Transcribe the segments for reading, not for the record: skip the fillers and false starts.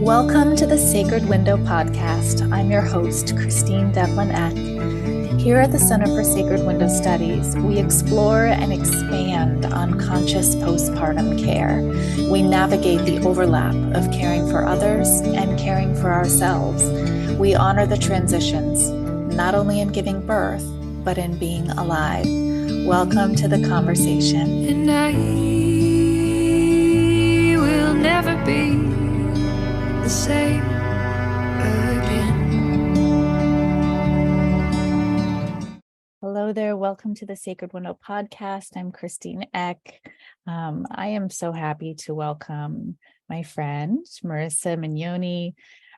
Welcome to the Sacred Window podcast. I'm your host, Christine Devlin Eck. Here at the Center for Sacred Window Studies, we explore and expand on conscious postpartum care. We navigate the overlap of caring for others and caring for ourselves. We honor the transitions, not only in giving birth, but in being alive. Welcome to the conversation. And I will never be the same again. Hello there. Welcome to the Sacred Window podcast. I'm Christine Eck. I am so happy to welcome my friend, Marissa Mignone.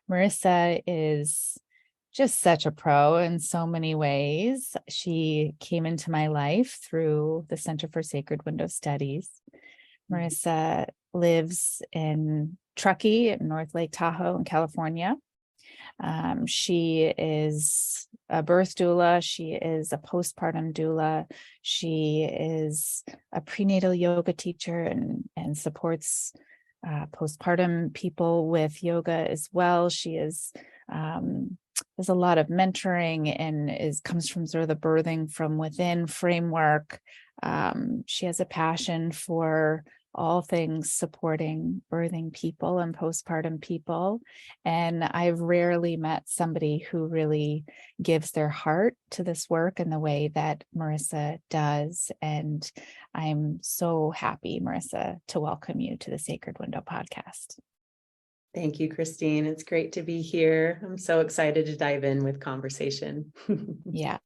Marissa is just such a pro in so many ways. She came into my life through the Center for Sacred Window Studies. Mirassa lives in Truckee in North Lake Tahoe in California. She is a birth doula. She is a postpartum doula. She is a prenatal yoga teacher and supports postpartum people with yoga as well. She is there's a lot of mentoring and comes from sort of the birthing from within framework. She has a passion for all things supporting birthing people and postpartum people. And I've rarely met somebody who really gives their heart to this work in the way that Marissa does. And I'm so happy, Marissa, to welcome you to the Sacred Window podcast. Thank you, Christine. It's great to be here. I'm so excited to dive in with conversation. Yeah.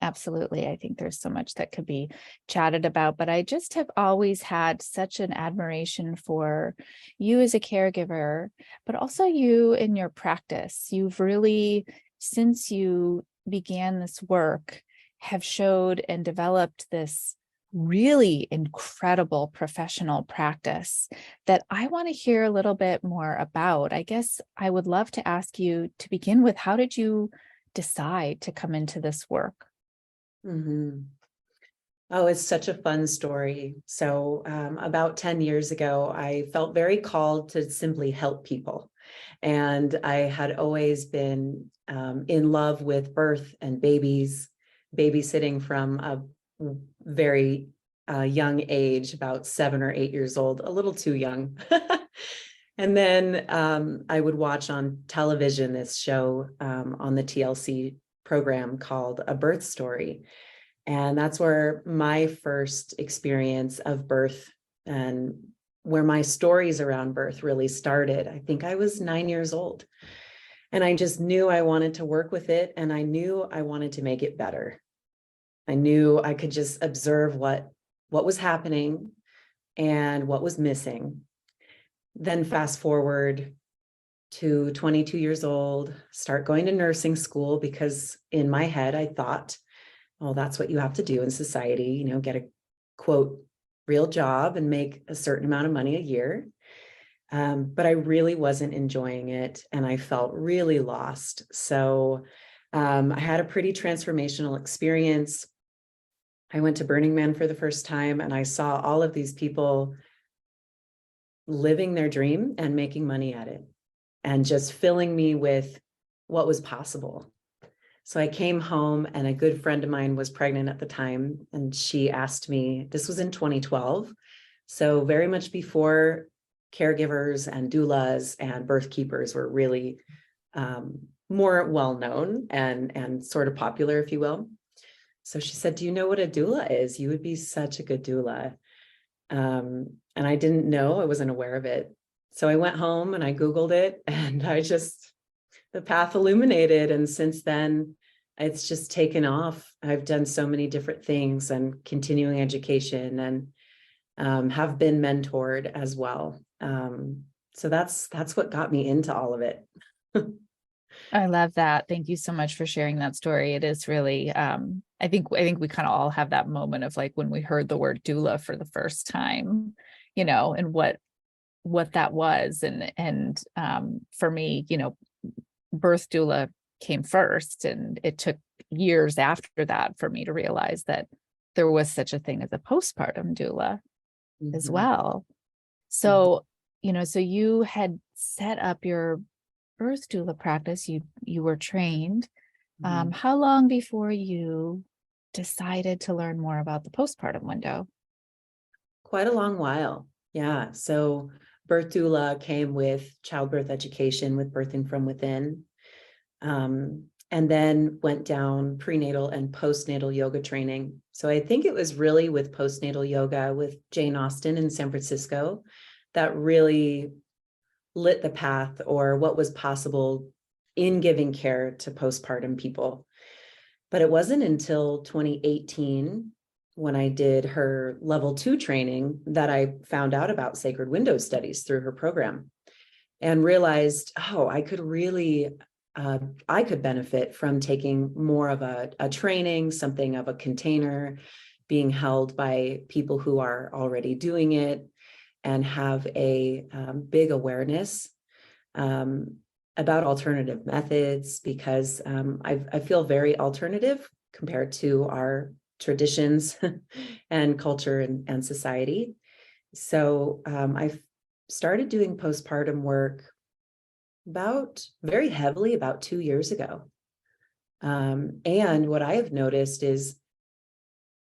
Absolutely. I think there's so much that could be chatted about, but I just have always had such an admiration for you as a caregiver, but also you in your practice. You've really, since you began this work, have showed and developed this really incredible professional practice that I want to hear a little bit more about. I guess I would love to ask you to begin with, how did you decide to come into this work? Mm-hmm. Oh, it's such a fun story. So about 10 years ago, I felt very called to simply help people. And I had always been in love with birth and babies, babysitting from a very young age, about 7 or 8 years old, a little too young. And then I would watch on television this show on the TLC program called A Birth Story. And that's where my first experience of birth and where my stories around birth really started. I think I was 9 years old. And I just knew I wanted to work with it. And I knew I wanted to make it better. I knew I could just observe what was happening and what was missing. Then fast forward to 22 years old, start going to nursing school, because in my head, I thought, well, that's what you have to do in society, get a quote, real job and make a certain amount of money a year. But I really wasn't enjoying it. And I felt really lost. So I had a pretty transformational experience. I went to Burning Man for the first time, and I saw all of these people living their dream and making money at it, and just filling me with what was possible. So I came home, and a good friend of mine was pregnant at the time, and she asked me, this was in 2012, so very much before caregivers and doulas and birth keepers were really more well-known and sort of popular, if you will. So she said, do you know what a doula is? You would be such a good doula. And I didn't know, I wasn't aware of it. So I went home and I Googled it, and the path illuminated. And since then, it's just taken off. I've done so many different things and continuing education, and have been mentored as well. So that's what got me into all of it. I love that. Thank you so much for sharing that story. It is really, I think we kind of all have that moment of like when we heard the word doula for the first time, and what that was. And for me, birth doula came first, and it took years after that for me to realize that there was such a thing as a postpartum doula as well. So so you had set up your birth doula practice, you were trained. How long before you decided to learn more about the postpartum window? Quite a long while. Yeah. So Birth Doula came with childbirth education with birthing from within. And then went down prenatal and postnatal yoga training. So I think it was really with postnatal yoga with Jane Austen in San Francisco that really lit the path, or what was possible in giving care to postpartum people. But it wasn't until 2018 when I did her level 2 training that I found out about sacred window studies through her program and realized, oh, I could really I could benefit from taking more of a training, something of a container, being held by people who are already doing it and have a big awareness about alternative methods, because I feel very alternative compared to our traditions and culture and society. So I started doing postpartum work very heavily about 2 years ago. And what I have noticed is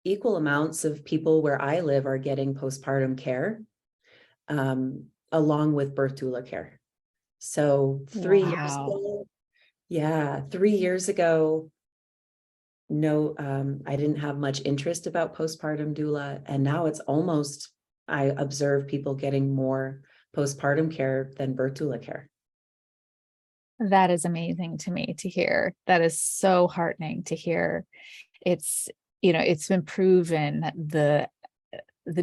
equal amounts of people where I live are getting postpartum care, along with birth doula care. So 3 years ago, 3 years ago, no, I didn't have much interest about postpartum doula. And now it's almost, I observe people getting more postpartum care than birth doula care. That is amazing to me to hear. That is so heartening to hear. It's, it's been proven the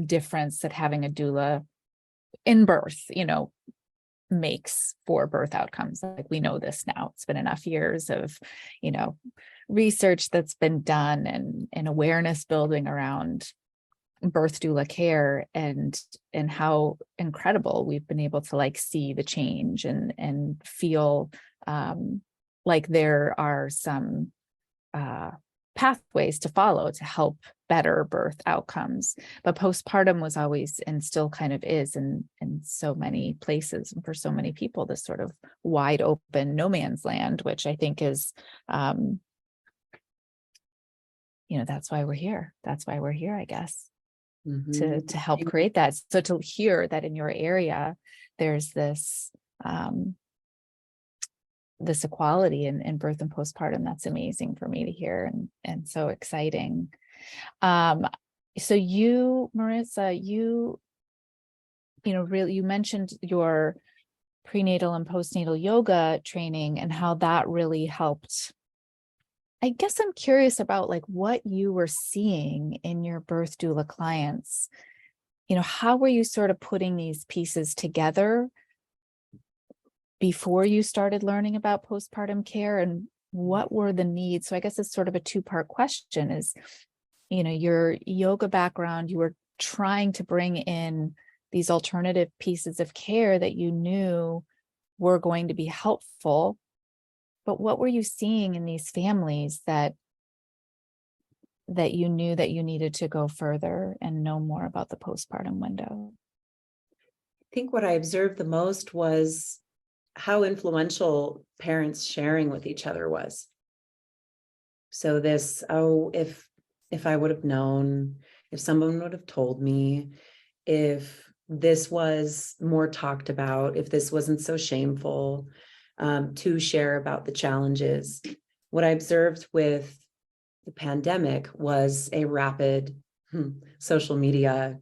difference that having a doula in birth, makes for birth outcomes. Like, we know this now. It's been enough years of, research that's been done and awareness building around birth doula care, and how incredible we've been able to see the change and feel like there are some pathways to follow to help better birth outcomes. But postpartum was always, and still kind of is, in so many places and for so many people, this sort of wide open no man's land, which I think is that's why we're here. That's why we're here, I guess. To help create that. So to hear that in your area, there's this this equality in birth and postpartum, that's amazing for me to hear, and so exciting. So you, Marissa, you mentioned your prenatal and postnatal yoga training and how that really helped. I guess I'm curious about what you were seeing in your birth doula clients. How were you sort of putting these pieces together before you started learning about postpartum care, and what were the needs? So I guess it's sort of a two-part question is, your yoga background, you were trying to bring in these alternative pieces of care that you knew were going to be helpful. But what were you seeing in these families that you knew that you needed to go further and know more about the postpartum window? I think what I observed the most was how influential parents sharing with each other was. So this, if I would have known, if someone would have told me, if this was more talked about, if this wasn't so shameful, to share about the challenges. What I observed with the pandemic was a rapid social media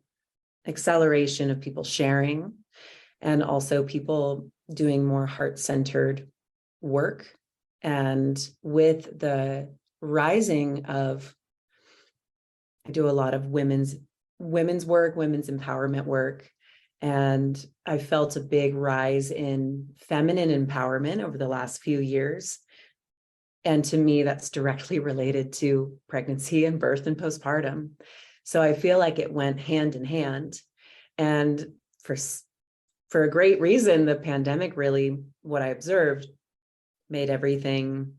acceleration of people sharing, and also people doing more heart-centered work. And with the rising of, I do a lot of women's work, women's empowerment work. And I felt a big rise in feminine empowerment over the last few years. And to me, that's directly related to pregnancy and birth and postpartum. So I feel like it went hand in hand. And for a great reason, the pandemic really, what I observed, made everything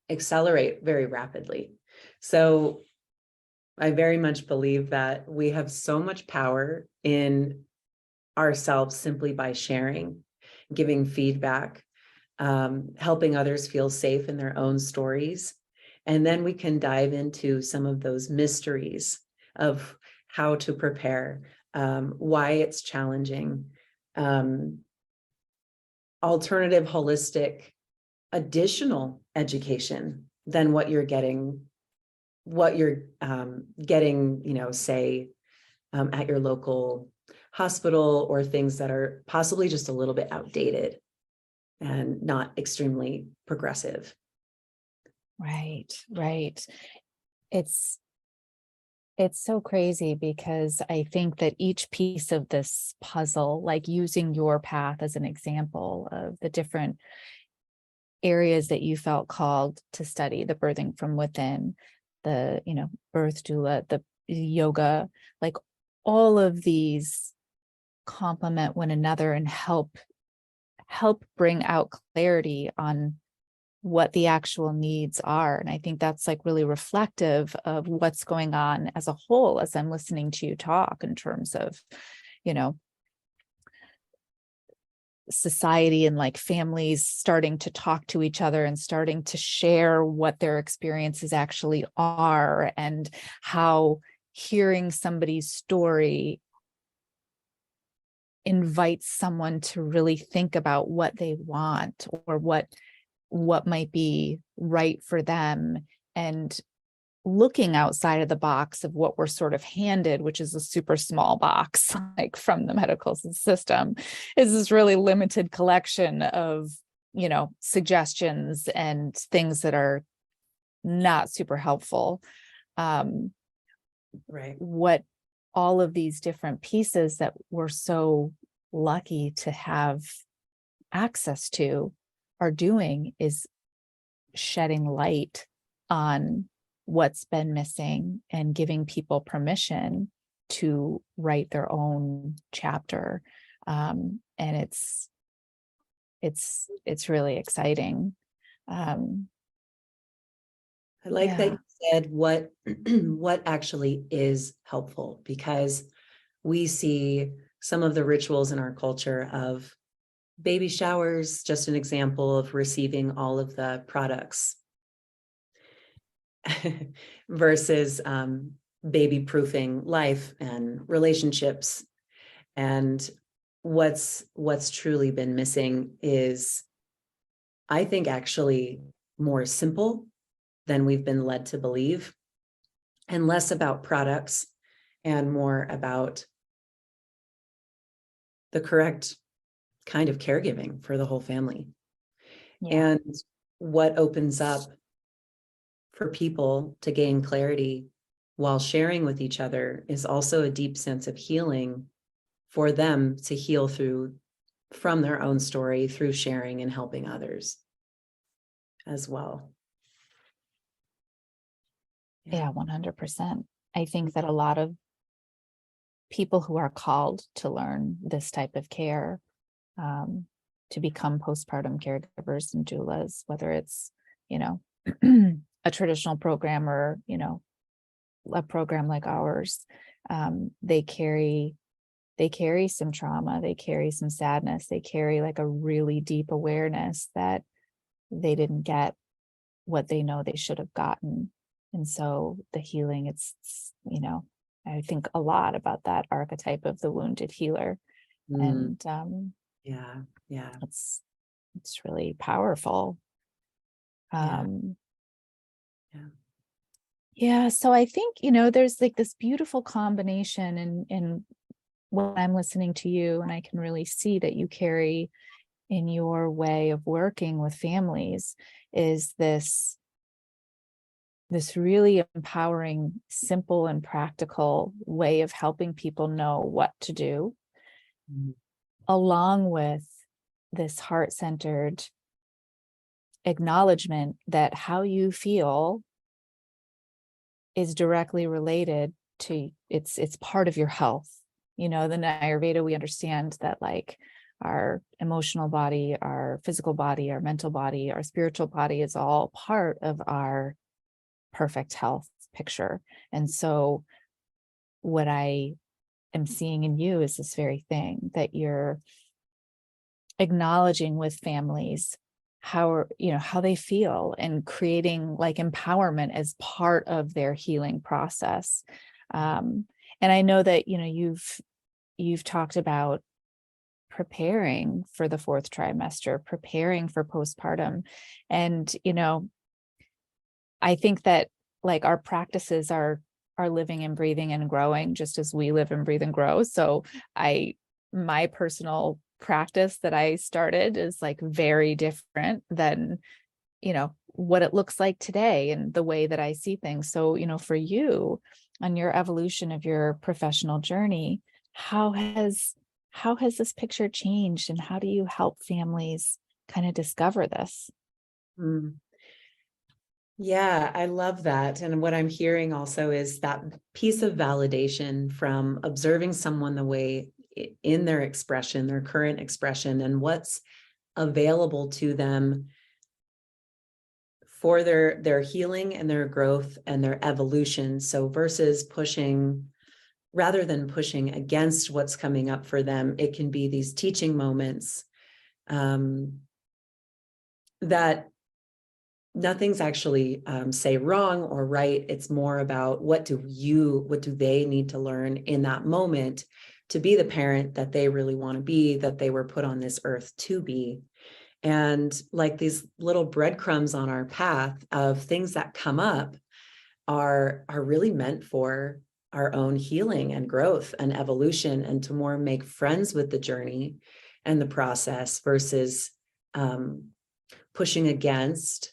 accelerate very rapidly. So I very much believe that we have so much power in ourselves simply by sharing, giving feedback, helping others feel safe in their own stories. And then we can dive into some of those mysteries of how to prepare, why it's challenging, alternative, holistic, additional education than what you're getting, say, at your local hospital, or things that are possibly just a little bit outdated and not extremely progressive. Right. It's so crazy, because I think that each piece of this puzzle, like using your path as an example of the different areas that you felt called to study, the birthing from within, the, birth doula, the yoga, like all of these complement one another and help bring out clarity on what the actual needs are. And I think that's like really reflective of what's going on as a whole, as I'm listening to you talk, in terms of, society and like families starting to talk to each other and starting to share what their experiences actually are, and how hearing somebody's story invites someone to really think about what they want, or what might be right for them, and looking outside of the box of what we're sort of handed, which is a super small box, like from the medical system, is this really limited collection of, suggestions and things that are not super helpful. Right. What all of these different pieces that we're so lucky to have access to are doing is shedding light on what's been missing and giving people permission to write their own chapter. And it's really exciting. I like that you said what actually is helpful, because we see some of the rituals in our culture of baby showers, just an example of receiving all of the products, versus baby proofing life and relationships. And what's truly been missing is, I think, actually more simple than we've been led to believe, and less about products and more about the correct kind of caregiving for the whole family. Yeah. And what opens up for people to gain clarity while sharing with each other is also a deep sense of healing for them to heal from their own story, through sharing and helping others as well. Yeah, 100%. I think that a lot of people who are called to learn this type of care, to become postpartum caregivers and doulas, whether it's, a traditional program or, a program like ours, they carry some trauma, they carry some sadness, they carry like a really deep awareness that they didn't get what they know they should have gotten. And so the healing, it's, I think a lot about that archetype of the wounded healer. And yeah it's really powerful. So I think, there's like this beautiful combination in when I'm listening to you, and I can really see that you carry in your way of working with families, is this really empowering, simple and practical way of helping people know what to do, along with this heart-centered acknowledgement that how you feel is directly related to it's part of your health. The Ayurveda, we understand that like our emotional body, our physical body, our mental body, our spiritual body is all part of our perfect health picture. And so what I am seeing in you is this very thing, that you're acknowledging with families how they feel, and creating like empowerment as part of their healing process. And I know that you've talked about preparing for the fourth trimester, preparing for postpartum. And, I think that like our practices are living and breathing and growing just as we live and breathe and grow. So my personal practice that I started is like very different than, what it looks like today and the way that I see things. So, for you on your evolution of your professional journey, how has this picture changed, and how do you help families kind of discover this? Mm. Yeah, I love that. And what I'm hearing also is that piece of validation from observing someone the way in their expression, their current expression, and what's available to them for their healing and their growth and their evolution. So versus rather than pushing against what's coming up for them, it can be these teaching moments that nothing's actually say wrong or right. It's more about what do they need to learn in that moment to be the parent that they really want to be, that they were put on this earth to be. And like these little breadcrumbs on our path of things that come up are really meant for our own healing and growth and evolution, and to more make friends with the journey and the process versus pushing against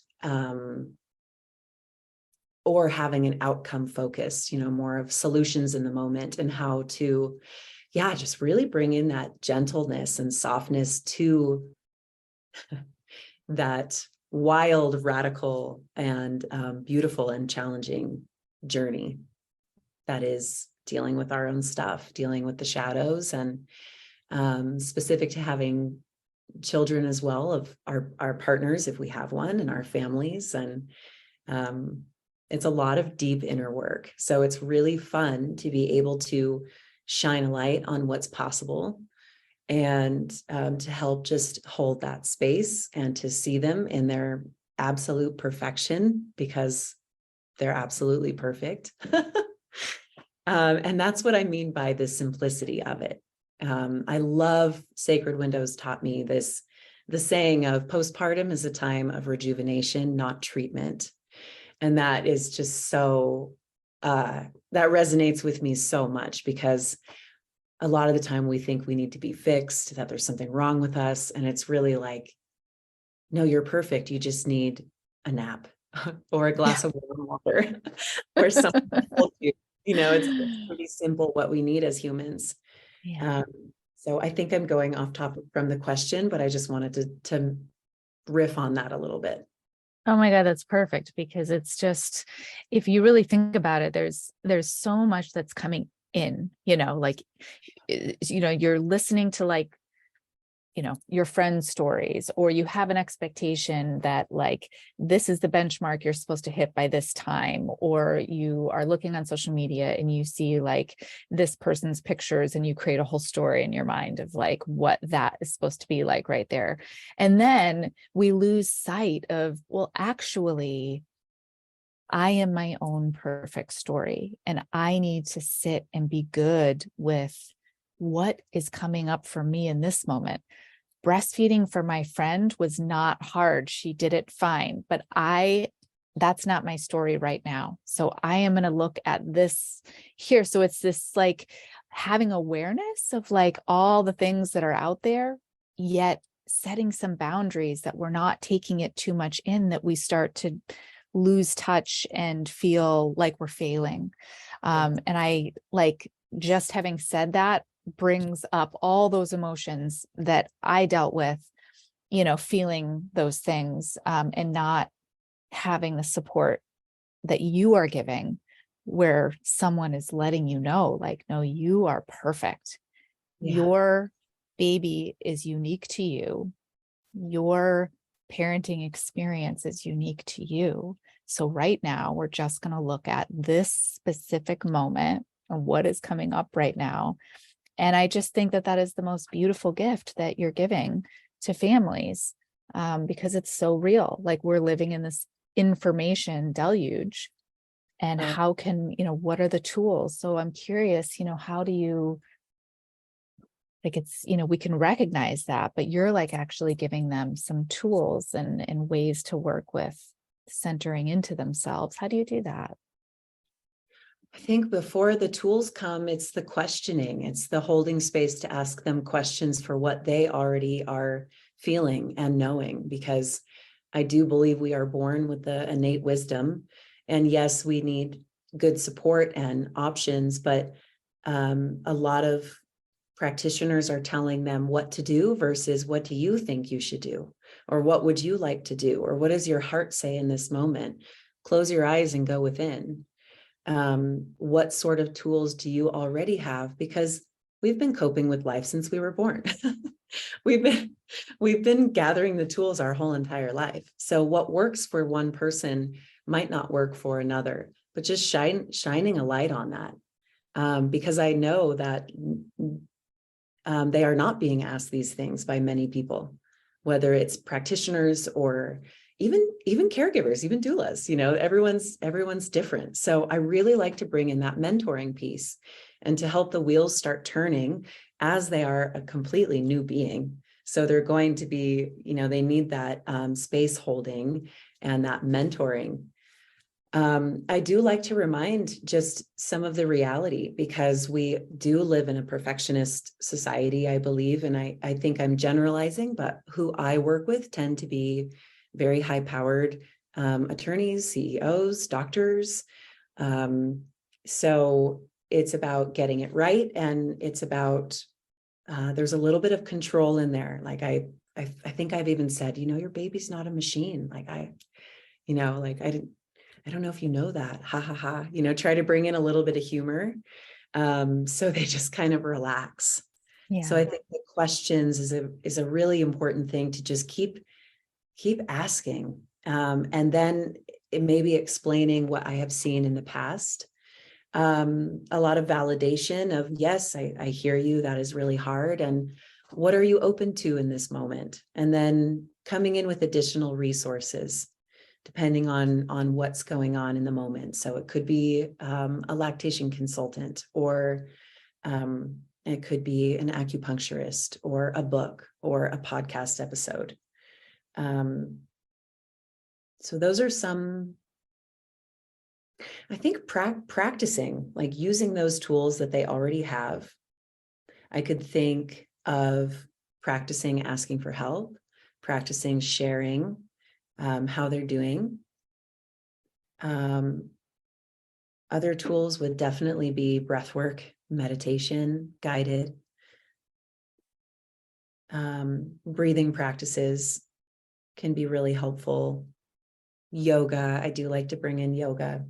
or having an outcome focus, more of solutions in the moment, and how to, just really bring in that gentleness and softness to that wild, radical, and beautiful and challenging journey that is dealing with our own stuff, dealing with the shadows, and specific to having children as well, of our partners, if we have one, and our families. And it's a lot of deep inner work. So it's really fun to be able to shine a light on what's possible, and to help just hold that space and to see them in their absolute perfection, because they're absolutely perfect. And that's what I mean by the simplicity of it. I love Sacred Windows taught me the saying of postpartum is a time of rejuvenation, not treatment. And that is just so, that resonates with me so much, because a lot of the time we think we need to be fixed, that there's something wrong with us. And it's really like, no, you're perfect. You just need a nap or a glass of warm water or something to hold you. It's pretty simple what we need as humans. Yeah. So I think I'm going off topic from the question, but I just wanted to riff on that a little bit. Oh my God, that's perfect, because it's just, if you really think about it, there's so much that's coming in, like, you're listening to like, your friends' stories, or you have an expectation that like, this is the benchmark you're supposed to hit by this time, or you are looking on social media and you see like this person's pictures and you create a whole story in your mind of like what that is supposed to be like right there. And then we lose sight of, well, actually, I am my own perfect story, and I need to sit and be good with what is coming up for me in this moment. Breastfeeding for my friend was not hard. She did it fine, but that's not my story right now. So I am going to look at this here. So it's this like having awareness of like all the things that are out there, yet setting some boundaries that we're not taking it too much in, that we start to lose touch and feel like we're failing. And I like, just having said that brings up all those emotions that I dealt with, feeling those things, and not having the support that you are giving, where someone is letting you know, like, no, you are perfect. Yeah. Your baby is unique to you. Your parenting experience is unique to you. So right now, we're just going to look at this specific moment and what is coming up right now. And I just think that that is the most beautiful gift that you're giving to families, because it's so real. Like, we're living in this information deluge, and Uh, how can, what are the tools? So I'm curious, how do you, like, it's, we can recognize that, but you're like actually giving them some tools and ways to work with centering into themselves. How do you do that? I think before the tools come, it's the questioning, it's the holding space to ask them questions for what they already are feeling and knowing, because I do believe we are born with the innate wisdom. And yes, we need good support and options, but a lot of practitioners are telling them what to do versus what do you think you should do? Or what would you like to do? Or what does your heart say in this moment? Close your eyes and go within. What sort of tools do you already have? Because we've been coping with life since we were born. we've been gathering the tools our whole entire life. So what works for one person might not work for another, but just shining a light on that. Because I know that they are not being asked these things by many people, whether it's practitioners or even caregivers, even doulas. Everyone's different. So I really like to bring in that mentoring piece and to help the wheels start turning as they are a completely new being. So they're going to be, they need that space holding and that mentoring. I do like to remind just some of the reality, because we do live in a perfectionist society, I believe, and I think I'm generalizing, but who I work with tend to be very high-powered attorneys, CEOs, doctors. So it's about getting it right, and it's about there's a little bit of control in there. Like I think I've even said, your baby's not a machine. Like I don't know if you know that, ha ha ha, try to bring in a little bit of humor. So they just kind of relax. Yeah. So I think the questions is a really important thing to just keep asking. And then it may be explaining what I have seen in the past. A lot of validation of, yes, I hear you, that is really hard. And what are you open to in this moment? And then coming in with additional resources, depending on what's going on in the moment. So it could be a lactation consultant, or it could be an acupuncturist, or a book, or a podcast episode. So those are some, I think, practicing, like using those tools that they already have. I could think of practicing asking for help, practicing sharing how they're doing. Other tools would definitely be breath work, meditation, guided, breathing practices can be really helpful. Yoga, I do like to bring in yoga.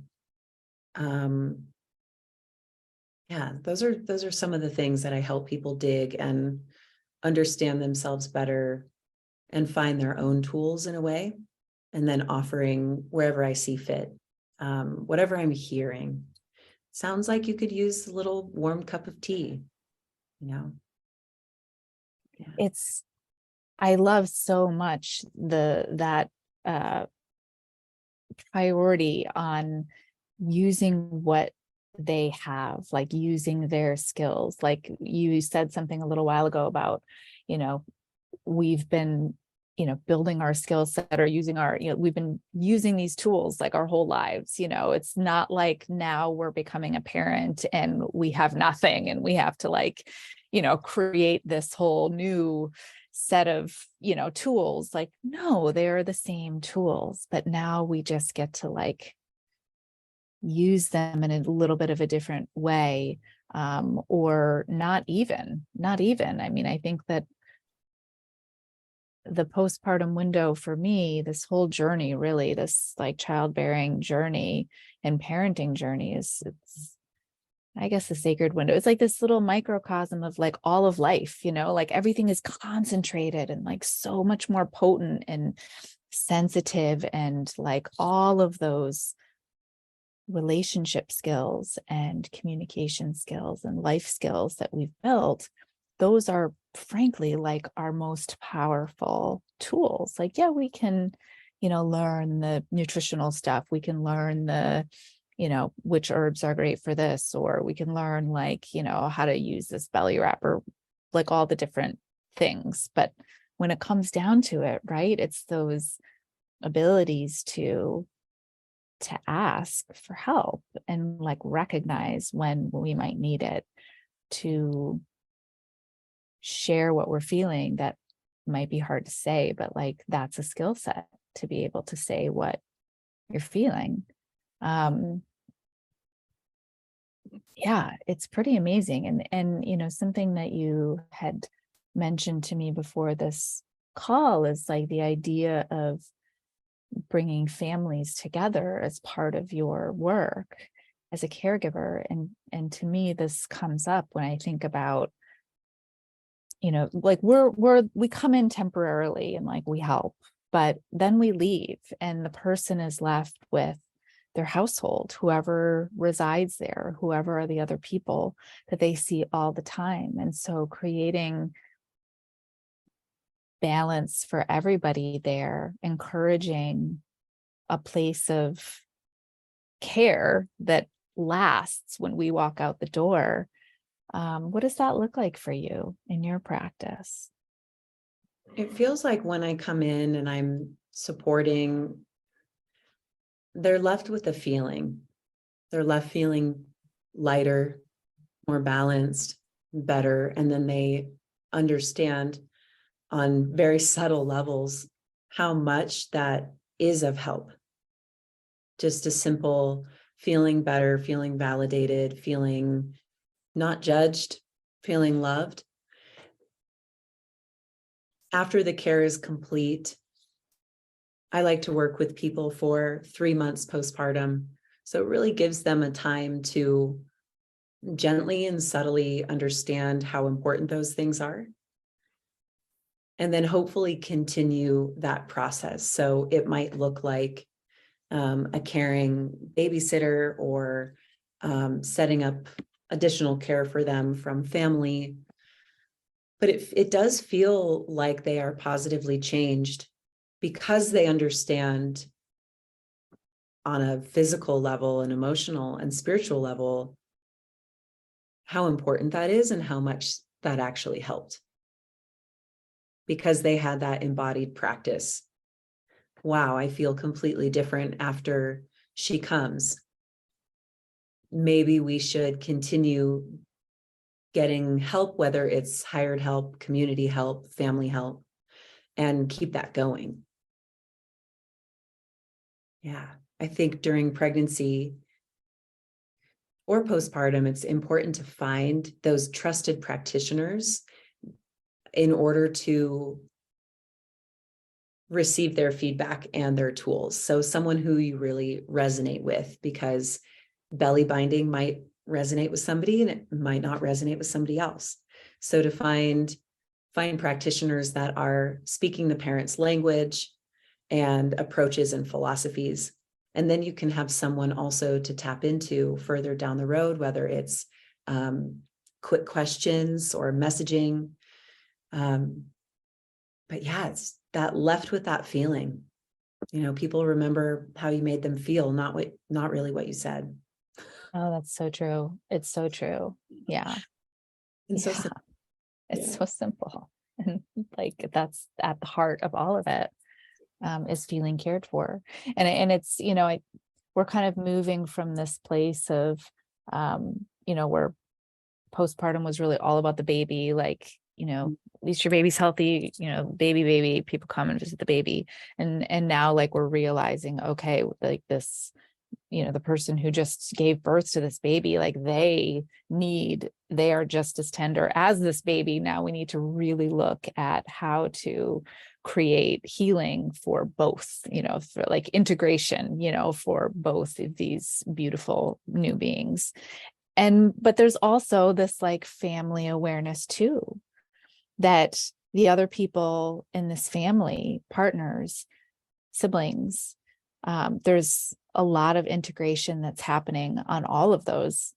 Yeah, those are some of the things that I help people dig and understand themselves better and find their own tools in a way, and then offering wherever I see fit, whatever I'm hearing. Sounds like you could use a little warm cup of tea, Yeah. I love so much that priority on using what they have, like using their skills. Like you said something a little while ago about, we've been, building our skill set, or using we've been using these tools like our whole lives. It's not like now we're becoming a parent and we have nothing and we have to create this whole new set of, tools. Like, no, they're the same tools, but now we just get to use them in a little bit of a different way, or not even. I mean, I think that the postpartum window for me, this whole journey, really, this childbearing journey and parenting journey it's I guess the sacred window. It's like this little microcosm of all of life, everything is concentrated and so much more potent and sensitive, and all of those relationship skills and communication skills and life skills that we've built, those are frankly like our most powerful tools. Like, yeah, we can, learn the nutritional stuff. We can learn the, which herbs are great for this, or we can learn how to use this belly wrap, or like all the different things. But when it comes down to it, right, it's those abilities to ask for help and like recognize when we might need it, to share what we're feeling that might be hard to say, but like that's a skill set to be able to say what you're feeling. Yeah, it's pretty amazing. And something that you had mentioned to me before this call is like the idea of bringing families together as part of your work as a caregiver. And to me, this comes up when I think about, like we come in temporarily and like we help, but then we leave and the person is left with their household, whoever resides there, whoever are the other people that they see all the time. And so creating balance for everybody there, encouraging a place of care that lasts when we walk out the door. What does that look like for you in your practice? It feels like when I come in and I'm supporting, they're left with a feeling. They're left feeling lighter, more balanced, better. And then they understand on very subtle levels how much that is of help. Just a simple feeling better, feeling validated, feeling not judged, feeling loved. After the care is complete, I like to work with people for 3 months postpartum. So it really gives them a time to gently and subtly understand how important those things are. And then hopefully continue that process. So it might look like a caring babysitter, or setting up additional care for them from family. But it does feel like they are positively changed because they understand on a physical level and emotional and spiritual level how important that is and how much that actually helped, because they had that embodied practice. Wow, I feel completely different after she comes. Maybe we should continue getting help, whether it's hired help, community help, family help, and keep that going. Yeah, I think during pregnancy or postpartum, it's important to find those trusted practitioners in order to receive their feedback and their tools. So someone who you really resonate with, because belly binding might resonate with somebody and it might not resonate with somebody else. So to find practitioners that are speaking the parent's language and approaches and philosophies. And then you can have someone also to tap into further down the road, whether it's quick questions or messaging. But yeah, it's that left with that feeling. People remember how you made them feel, not really what you said. Oh, that's so true. It's so true. Yeah. And so Yeah. It's yeah. so simple. And like that's at the heart of all of it, is feeling cared for. And it's, we're kind of moving from this place of, where postpartum was really all about the baby, like, at least your baby's healthy, baby, people come and visit the baby. And now like we're realizing, okay, like this, the person who just gave birth to this baby, like they are just as tender as this baby. Now we need to really look at how to create healing for both, for like integration, for both of these beautiful new beings. But there's also this like family awareness too, that the other people in this family, partners, siblings, there's a lot of integration that's happening on all of those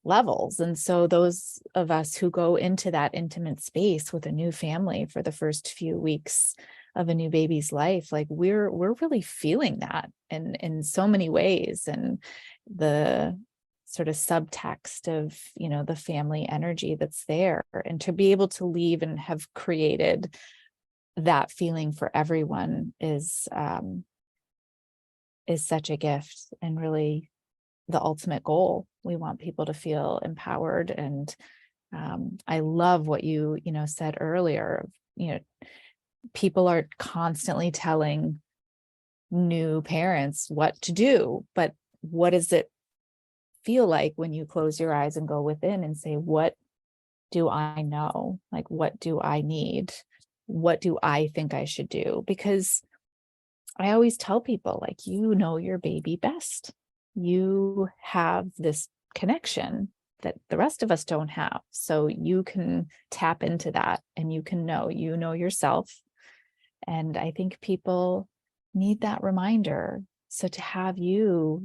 levels. And so those of us who go into that intimate space with a new family for the first few weeks of a new baby's life, like we're really feeling that in so many ways. And the sort of subtext of, you know, the family energy that's there, and to be able to leave and have created that feeling for everyone is such a gift, and really the ultimate goal. We want people to feel empowered. And I love what you said earlier. People are constantly telling new parents what to do, but what does it feel like when you close your eyes and go within and say, what do I know? Like, what do I need? What do I think I should do? Because I always tell people, like, you know your baby best. You have this connection that the rest of us don't have. So you can tap into that, and you know yourself. And I think people need that reminder. So to have you,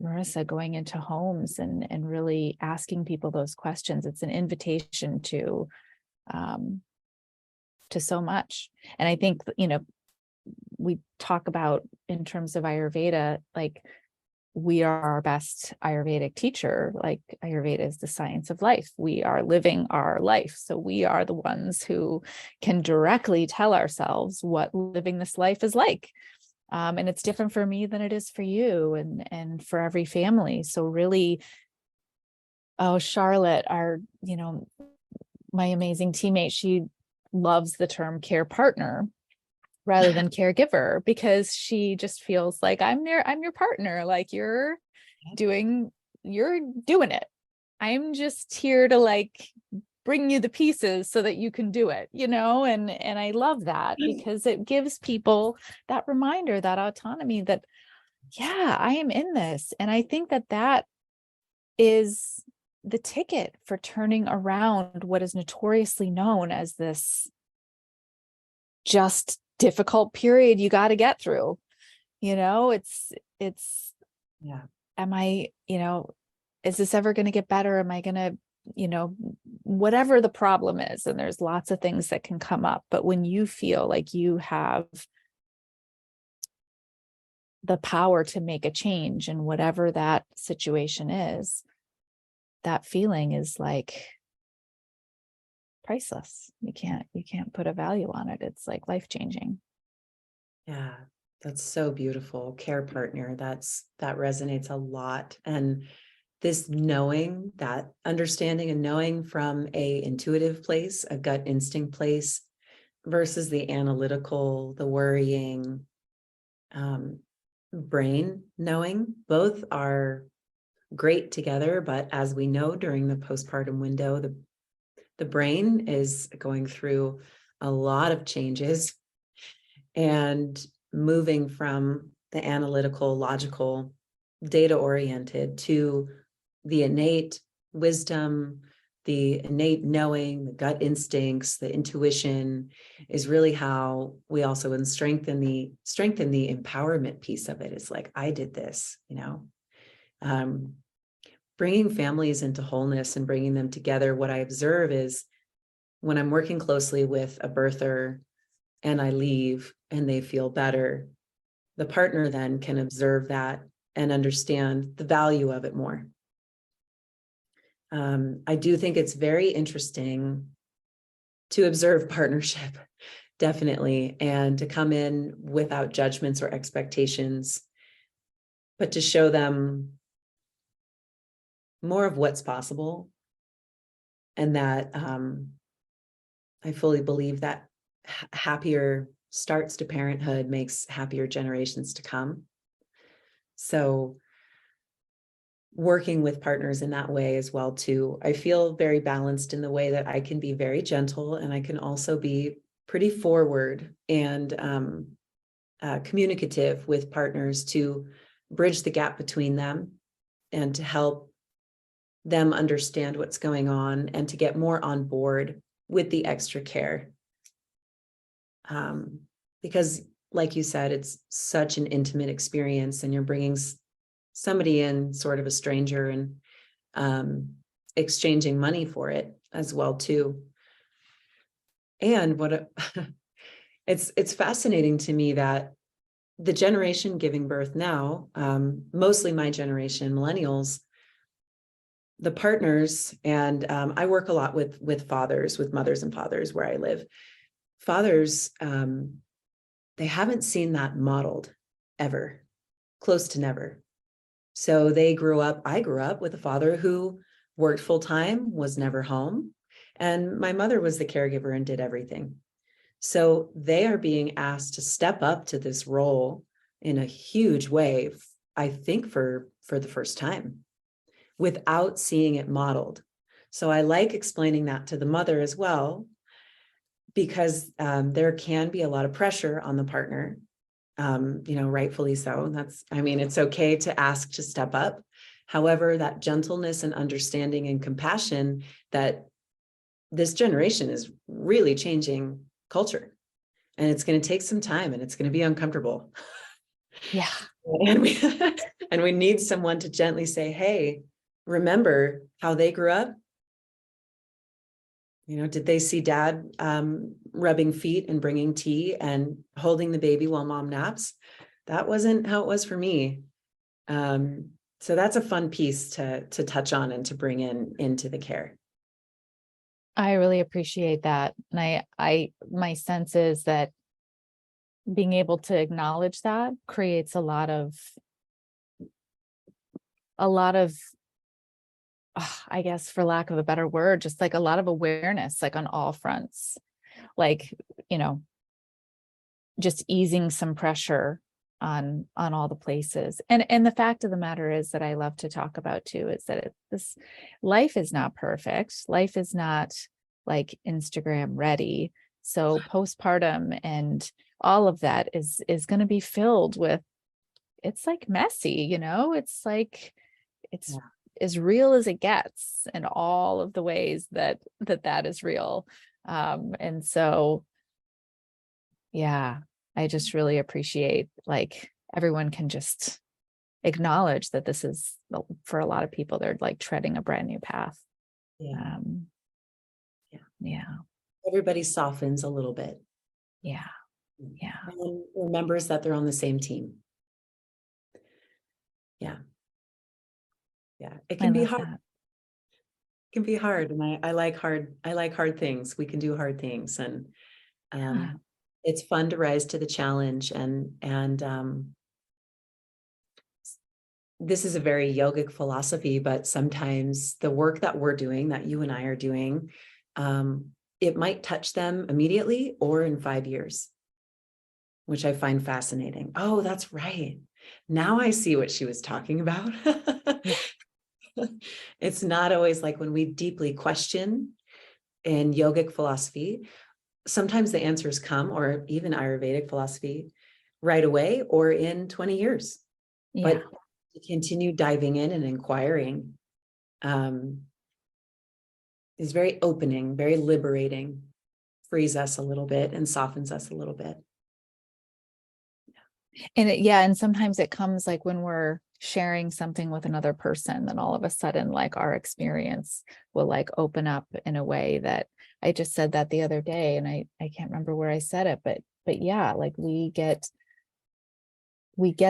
Marissa, going into homes and really asking people those questions, it's an invitation to so much. And I think, we talk about in terms of Ayurveda, like, we are our best Ayurvedic teacher. Like, Ayurveda is the science of life. We are living our life. So we are the ones who can directly tell ourselves what living this life is like. And it's different for me than it is for you, and for every family. So really, Charlotte, my amazing teammate, she loves the term care partner rather than caregiver, because she just feels like I'm your partner. Like, you're doing it. I'm just here to, like, bring you the pieces so that you can do it, and I love that, because it gives people that reminder, that autonomy, that, yeah, I am in this. And I think that is the ticket for turning around what is notoriously known as this just difficult period you got to get through. It's Yeah. am I, is this ever going to get better? Am I going to, whatever the problem is, and there's lots of things that can come up, but when you feel like you have the power to make a change in whatever that situation is, that feeling is like priceless. You can't put a value on it. It's like life-changing. Yeah, that's so beautiful. Care partner, that resonates a lot. And this knowing, that understanding and knowing from a intuitive place, a gut instinct place, versus the analytical, the worrying, brain knowing, both are great together. But as we know, during the postpartum window, the brain is going through a lot of changes and moving from the analytical, logical, data-oriented to the innate wisdom, the innate knowing, the gut instincts, the intuition is really how we also strengthen the empowerment piece of it. Is like, I did this, bringing families into wholeness and bringing them together. What I observe is, when I'm working closely with a birther and I leave and they feel better, the partner then can observe that and understand the value of it more. I do think it's very interesting to observe partnership, definitely, and to come in without judgments or expectations, but to show them more of what's possible. And that I fully believe that happier starts to parenthood makes happier generations to come. So working with partners in that way as well too, I feel very balanced in the way that I can be very gentle, and I can also be pretty forward and communicative with partners to bridge the gap between them and to help them understand what's going on and to get more on board with the extra care. Because like you said, it's such an intimate experience, and you're bringing somebody in, sort of a stranger, and exchanging money for it as well too. And it's fascinating to me that the generation giving birth now, mostly my generation, millennials, the partners, and I work a lot with fathers, with mothers and fathers where I live. Fathers, they haven't seen that modeled ever, close to never. So I grew up with a father who worked full time, was never home, and my mother was the caregiver and did everything. So they are being asked to step up to this role in a huge way, I think for the first time, without seeing it modeled. So I like explaining that to the mother as well, because there can be a lot of pressure on the partner, rightfully so. It's okay to ask to step up. However, that gentleness and understanding and compassion, that this generation is really changing culture, and it's going to take some time, and it's going to be uncomfortable. Yeah. And we need someone to gently say, hey, remember how they grew up? Did they see dad rubbing feet and bringing tea and holding the baby while mom naps? That wasn't how it was for me. So that's a fun piece to touch on and to bring into the care. I really appreciate that. And my sense is that being able to acknowledge that creates a lot of I guess, for lack of a better word, just like a lot of awareness, like on all fronts, like, just easing some pressure on all the places. And the fact of the matter is that I love to talk about too, is that this life is not perfect. Life is not like Instagram ready. So postpartum and all of that is going to be filled with, it's like messy, it's like, it's as real as it gets in all of the ways that is real. And so, yeah, I just really appreciate, like, everyone can just acknowledge that this is, for a lot of people, they're like treading a brand new path. Yeah. Everybody softens a little bit. Yeah. And remembers that they're on the same team. Yeah. It can be hard. It can be hard. And I like hard things. We can do hard things. And it's fun to rise to the challenge. And this is a very yogic philosophy, but sometimes the work that we're doing, that you and I are doing, it might touch them immediately or in 5 years, which I find fascinating. Oh, that's right. Now I see what she was talking about. It's not always like when we deeply question in yogic philosophy, sometimes the answers come, or even Ayurvedic philosophy, right away or in 20 years. But to continue diving in and inquiring is very opening, very liberating, frees us a little bit and softens us a little bit. And sometimes it comes like when we're sharing something with another person, then all of a sudden, like, our experience will like open up in a way that, I just said that the other day, and I can't remember where I said it, but yeah, like we get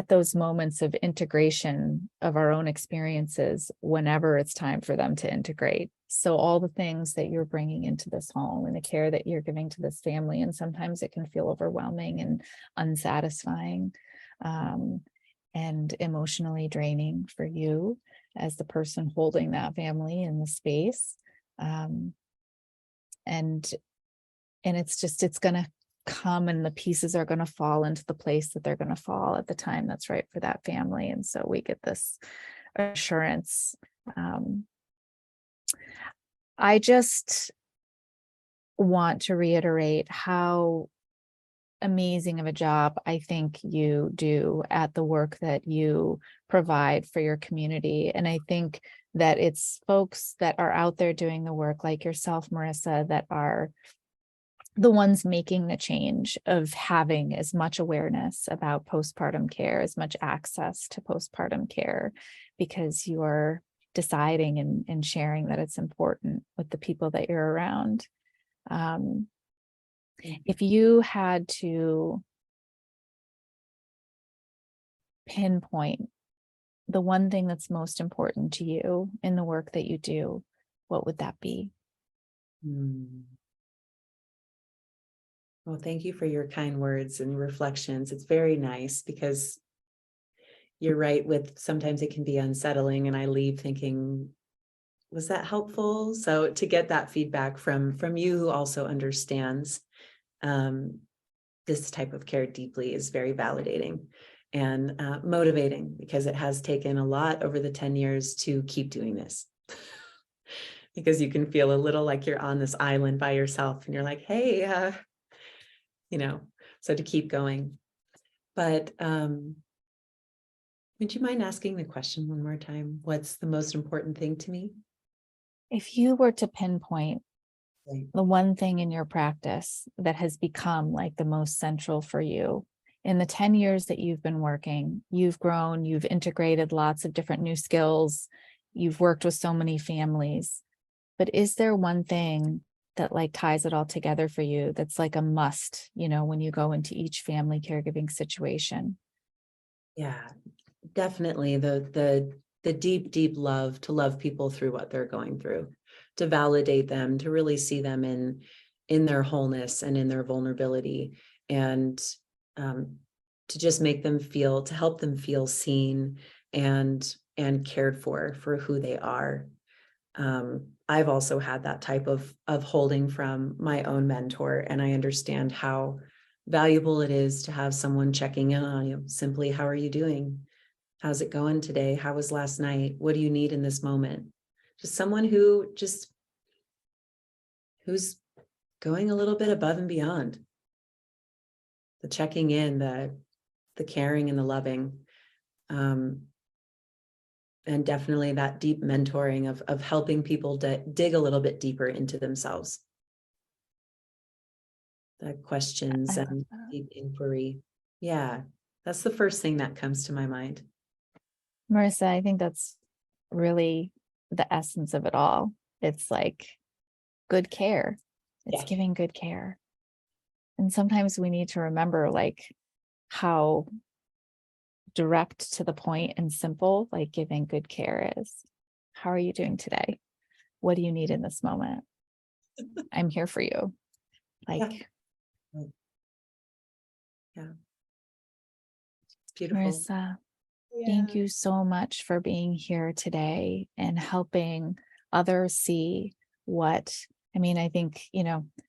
those moments of integration of our own experiences whenever it's time for them to integrate. So all the things that you're bringing into this home and the care that you're giving to this family, and sometimes it can feel overwhelming and unsatisfying, and emotionally draining for you as the person holding that family in the space. And it's going to come, and the pieces are going to fall into the place that they're going to fall at the time that's right for that family. And so we get this assurance. I just want to reiterate how amazing of a job I think you do at the work that you provide for your community. And I think that it's folks that are out there doing the work like yourself, Marissa, that are the ones making the change of having as much awareness about postpartum care, as much access to postpartum care, because you're deciding and sharing that it's important with the people that you're around. If you had to pinpoint the one thing that's most important to you in the work that you do, what would that be? Well, thank you for your kind words and reflections. It's very nice, because you're right, with sometimes it can be unsettling, and I leave thinking, was that helpful? So to get that feedback from you, who also understands this type of care deeply, is very validating and motivating, because it has taken a lot over the 10 years to keep doing this. Because you can feel a little like you're on this island by yourself, and you're like, hey, so to keep going. But would you mind asking the question one more time? What's the most important thing to me? If you were to pinpoint Right. the one thing in your practice that has become like the most central for you in the 10 years that you've been working, you've grown, you've integrated lots of different new skills, you've worked with so many families, but is there one thing that like ties it all together for you that's like a must, when you go into each family caregiving situation? Yeah, definitely the deep love to love people through what they're going through, to validate them, to really see them in their wholeness and in their vulnerability, and to just make them feel, to help them feel seen and cared for who they are. I've also had that type of holding from my own mentor, and I understand how valuable it is to have someone checking in on you. Simply, how are you doing? How's it going today? How was last night? What do you need in this moment? Just someone who's going a little bit above and beyond. The checking in, the caring and the loving. And definitely that deep mentoring of helping people to dig a little bit deeper into themselves. The questions and deep inquiry. Yeah, that's the first thing that comes to my mind. Marissa, I think that's really the essence of it all. It's like good care. It's giving good care. And sometimes we need to remember like how direct to the point and simple, like giving good care is. How are you doing today? What do you need in this moment? I'm here for you. Like, yeah. It's beautiful. Marissa, thank you so much for being here today and helping others see what, I think,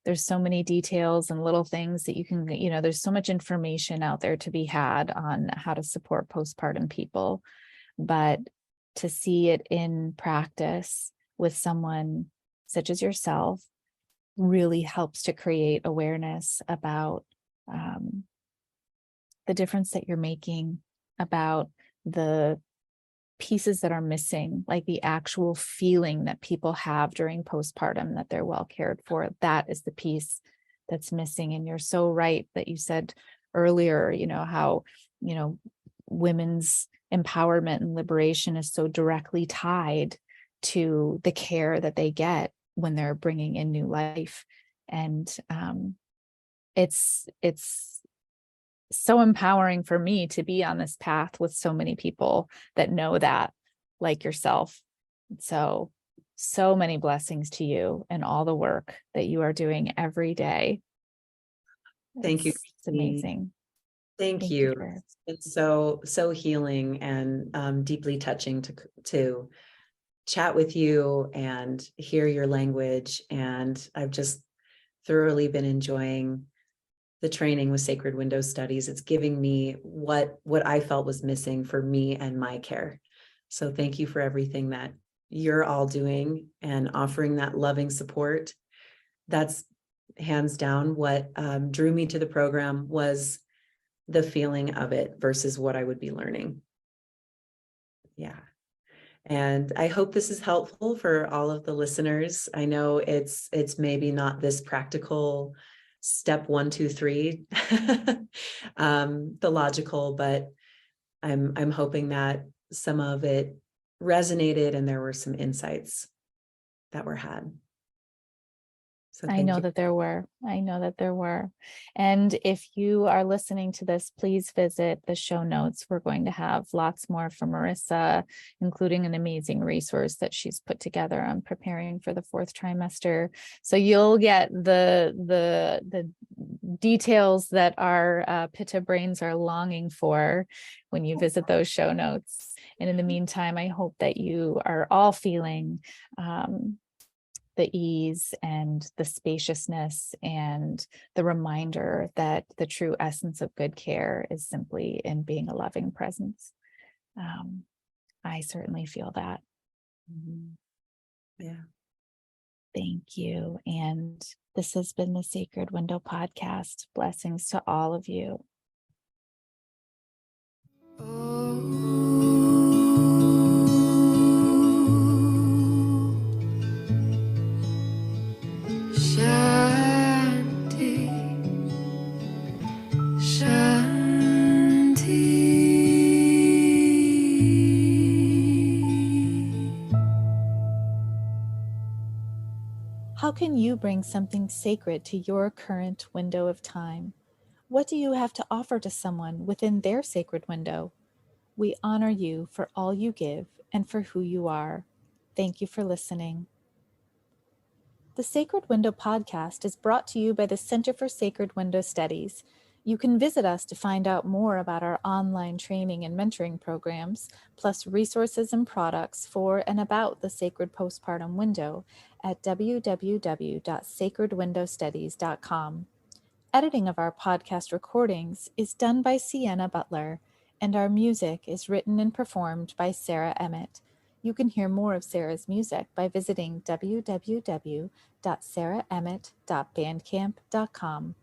there's so many details and little things that you can, there's so much information out there to be had on how to support postpartum people, but to see it in practice with someone such as yourself really helps to create awareness about the difference that you're making, about the pieces that are missing, like the actual feeling that people have during postpartum that they're well cared for. That is the piece that's missing. And you're so right that you said earlier, how, women's empowerment and liberation is so directly tied to the care that they get when they're bringing in new life. And it's so empowering for me to be on this path with so many people that know that, like yourself. So many blessings to you and all the work that you are doing every day. Thank you. It's amazing. Thank you. It's so healing and deeply touching to chat with you and hear your language. And I've just thoroughly been enjoying the training with Sacred Window Studies. It's giving me what I felt was missing for me and my care. So thank you for everything that you're all doing and offering that loving support. That's hands down what drew me to the program, was the feeling of it versus what I would be learning. Yeah. And I hope this is helpful for all of the listeners. I know it's maybe not this practical step 1, 2, 3, the logical, but I'm hoping that some of it resonated and there were some insights that were had. So I thank know you. that there were. I know that there were. And if you are listening to this, please visit the show notes. We're going to have lots more from Marissa, including an amazing resource that she's put together on preparing for the 4th trimester. So you'll get the details that our Pitta brains are longing for when you visit those show notes. And in the meantime, I hope that you are all feeling the ease and the spaciousness and the reminder that the true essence of good care is simply in being a loving presence. I certainly feel that. Yeah. Thank you. And this has been the Sacred Window Podcast. Blessings to all of you. Shanti, Shanti. How can you bring something sacred to your current window of time? What do you have to offer to someone within their sacred window? We honor you for all you give and for who you are. Thank you for listening. The Sacred Window Podcast is brought to you by the Center for Sacred Window Studies. You can visit us to find out more about our online training and mentoring programs, plus resources and products for and about the sacred postpartum window at www.sacredwindowstudies.com. Editing of our podcast recordings is done by Sienna Butler, and our music is written and performed by Sarah Emmett. You can hear more of Sarah's music by visiting www.sarahemmett.bandcamp.com.